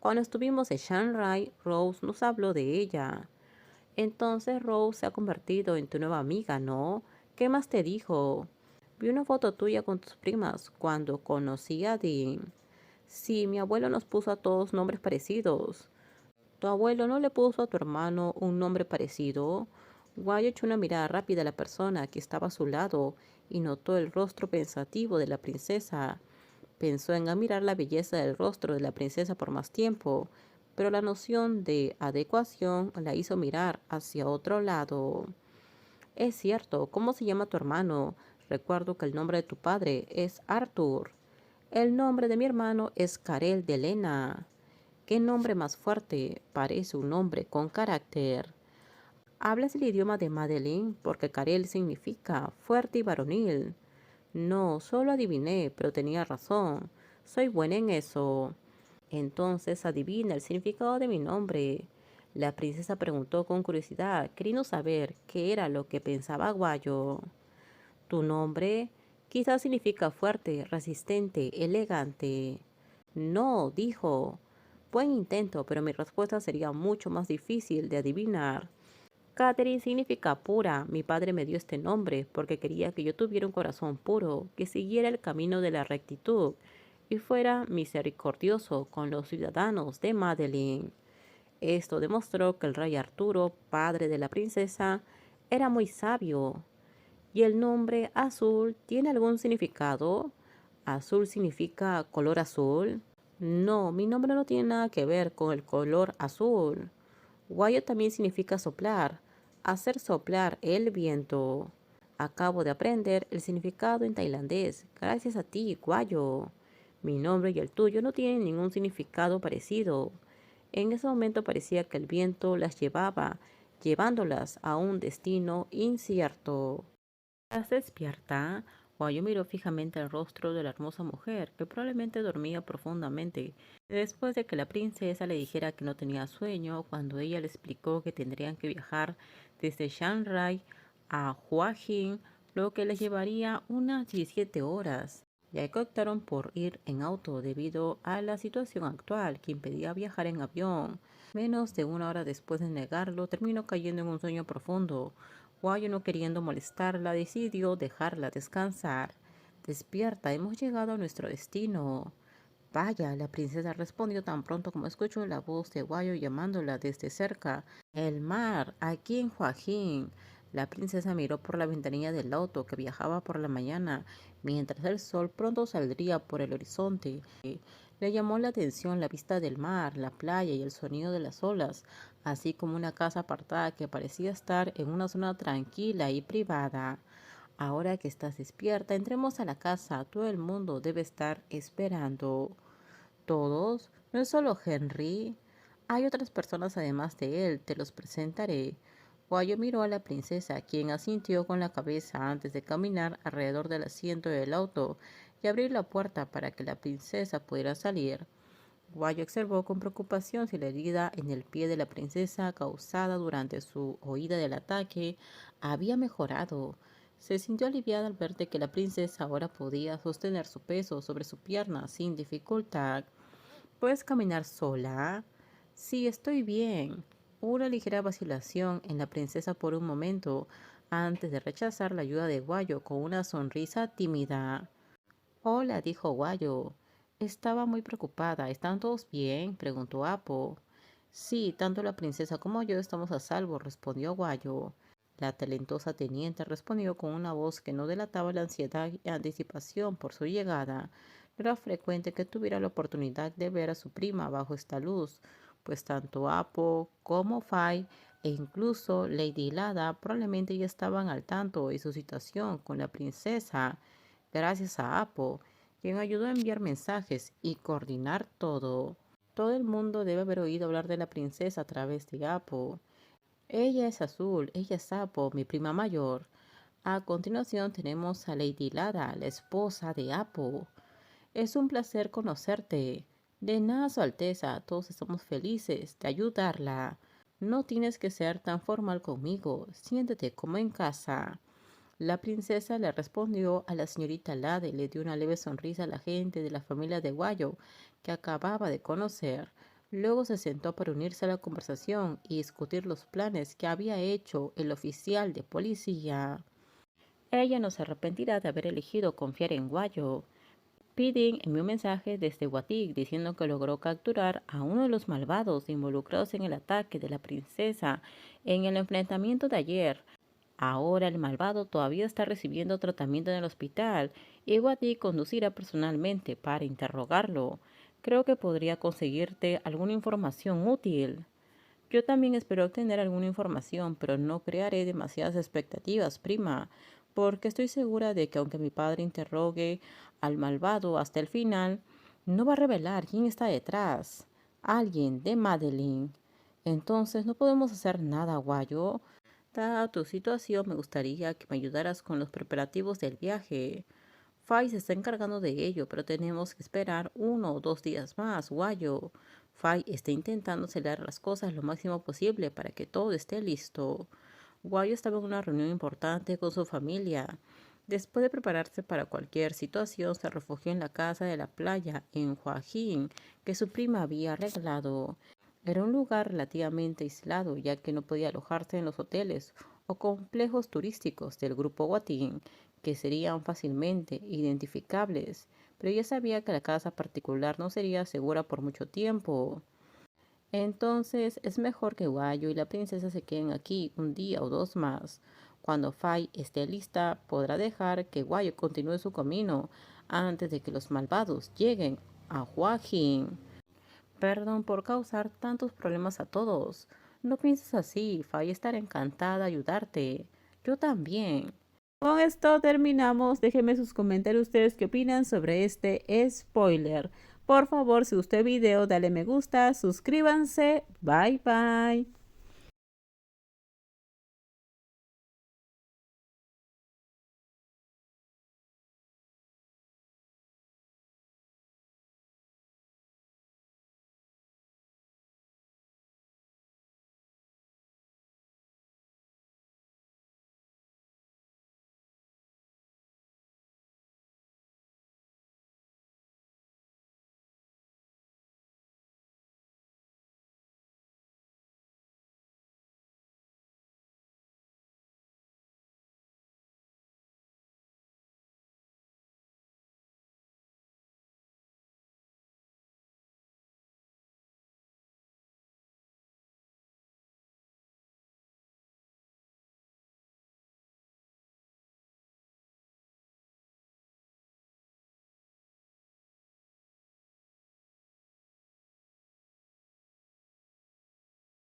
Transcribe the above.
Cuando estuvimos en Shanghai, Rose nos habló de ella. Entonces Rose se ha convertido en tu nueva amiga, ¿no? ¿Qué más te dijo? Vi una foto tuya con tus primas cuando conocí a Dean. Sí, mi abuelo nos puso a todos nombres parecidos. ¿Tu abuelo no le puso a tu hermano un nombre parecido? Guay echó una mirada rápida a la persona que estaba a su lado y notó el rostro pensativo de la princesa. Pensó en admirar la belleza del rostro de la princesa por más tiempo, pero la noción de adecuación la hizo mirar hacia otro lado. Es cierto, ¿cómo se llama tu hermano? Recuerdo que el nombre de tu padre es Arthur. El nombre de mi hermano es Karel de Lena. ¿Qué nombre más fuerte? Parece un nombre con carácter. ¿Hablas el idioma de Madeline? Porque Karel significa fuerte y varonil. No, solo adiviné, pero tenía razón. Soy buena en eso. Entonces adivina el significado de mi nombre. La princesa preguntó con curiosidad, queriendo saber qué era lo que pensaba Guayo. Tu nombre quizás significa fuerte, resistente, elegante. No, dijo. Buen intento, pero mi respuesta sería mucho más difícil de adivinar. Catherine significa pura. Mi padre me dio este nombre porque quería que yo tuviera un corazón puro, que siguiera el camino de la rectitud y fuera misericordioso con los ciudadanos de Madeline. Esto demostró que el rey Arturo, padre de la princesa, era muy sabio. ¿Y el nombre azul tiene algún significado? ¿Azul significa color azul? No, mi nombre no tiene nada que ver con el color azul. Guayo también significa soplar, hacer soplar el viento. Acabo de aprender el significado en tailandés, gracias a ti, Guayo. Mi nombre y el tuyo no tienen ningún significado parecido. En ese momento parecía que el viento las llevaba, llevándolas a un destino incierto. ¿Estás despierta? Guayo miró fijamente el rostro de la hermosa mujer, que probablemente dormía profundamente, después de que la princesa le dijera que no tenía sueño, cuando ella le explicó que tendrían que viajar desde Shanghai a Huajin, lo que les llevaría unas 17 horas. Ya que optaron por ir en auto debido a la situación actual que impedía viajar en avión. Menos de una hora después de negarlo, terminó cayendo en un sueño profundo. Guayo, no queriendo molestarla, decidió dejarla descansar. Despierta, hemos llegado a nuestro destino. Vaya, la princesa respondió tan pronto como escuchó la voz de Guayo llamándola desde cerca. El mar, aquí en Joaquín. La princesa miró por la ventanilla del auto que viajaba por la mañana, mientras el sol pronto saldría por el horizonte. Le llamó la atención la vista del mar, la playa y el sonido de las olas, así como una casa apartada que parecía estar en una zona tranquila y privada. Ahora que estás despierta, entremos a la casa. Todo el mundo debe estar esperando. ¿Todos? ¿No es solo Henry? Hay otras personas además de él. Te los presentaré. Guayo miró a la princesa, quien asintió con la cabeza antes de caminar alrededor del asiento del auto y abrir la puerta para que la princesa pudiera salir. Guayo observó con preocupación si la herida en el pie de la princesa causada durante su huida del ataque había mejorado. Se sintió aliviada al ver de que la princesa ahora podía sostener su peso sobre su pierna sin dificultad. ¿Puedes caminar sola? Sí, estoy bien. Hubo una ligera vacilación en la princesa por un momento antes de rechazar la ayuda de Guayo con una sonrisa tímida. Hola, dijo Guayo. Estaba muy preocupada. ¿Están todos bien? Preguntó Apo. Sí, tanto la princesa como yo estamos a salvo, respondió Guayo. La talentosa teniente respondió con una voz que no delataba la ansiedad y anticipación por su llegada. No era frecuente que tuviera la oportunidad de ver a su prima bajo esta luz, pues tanto Apo como Fay e incluso Lady Lada probablemente ya estaban al tanto de su situación con la princesa, gracias a Apo, quien ayudó a enviar mensajes y coordinar todo. Todo el mundo debe haber oído hablar de la princesa a través de Apo. Ella es Azul, ella es Apo, mi prima mayor. A continuación tenemos a Lady Lada, la esposa de Apo. Es un placer conocerte. De nada, Su Alteza, todos estamos felices de ayudarla. No tienes que ser tan formal conmigo, siéntete como en casa. La princesa le respondió a la señorita Lada y le dio una leve sonrisa a la gente de la familia de Guayo que acababa de conocer. Luego se sentó para unirse a la conversación y discutir los planes que había hecho el oficial de policía. Ella no se arrepentirá de haber elegido confiar en Guayo. Pidding envió un mensaje desde Watik diciendo que logró capturar a uno de los malvados involucrados en el ataque de la princesa en el enfrentamiento de ayer. Ahora el malvado todavía está recibiendo tratamiento en el hospital y Watik conducirá personalmente para interrogarlo. Creo que podría conseguirte alguna información útil. Yo también espero obtener alguna información, pero no crearé demasiadas expectativas, prima, porque estoy segura de que aunque mi padre interrogue al malvado hasta el final, no va a revelar quién está detrás. Alguien de Madeline. Entonces no podemos hacer nada, Guayo. Dada tu situación, me gustaría que me ayudaras con los preparativos del viaje. Fai se está encargando de ello, pero tenemos que esperar 1 o 2 días más, Guayo. Fai está intentando acelerar las cosas lo máximo posible para que todo esté listo. Guayo estaba en una reunión importante con su familia. Después de prepararse para cualquier situación, se refugió en la casa de la playa en Huajin, que su prima había arreglado. Era un lugar relativamente aislado, ya que no podía alojarse en los hoteles o complejos turísticos del grupo Huatín, que serían fácilmente identificables, pero ella sabía que la casa particular no sería segura por mucho tiempo. Entonces es mejor que Guayo y la princesa se queden aquí 1 día o 2 más. Cuando Fai esté lista, podrá dejar que Guayo continúe su camino antes de que los malvados lleguen a Huajin. Perdón por causar tantos problemas a todos. No pienses así, Fai estará encantada de ayudarte. Yo también. Con esto terminamos. Déjenme sus comentarios ustedes qué opinan sobre este spoiler. Por favor, si gustó el video, dale me gusta, suscríbanse. Bye bye.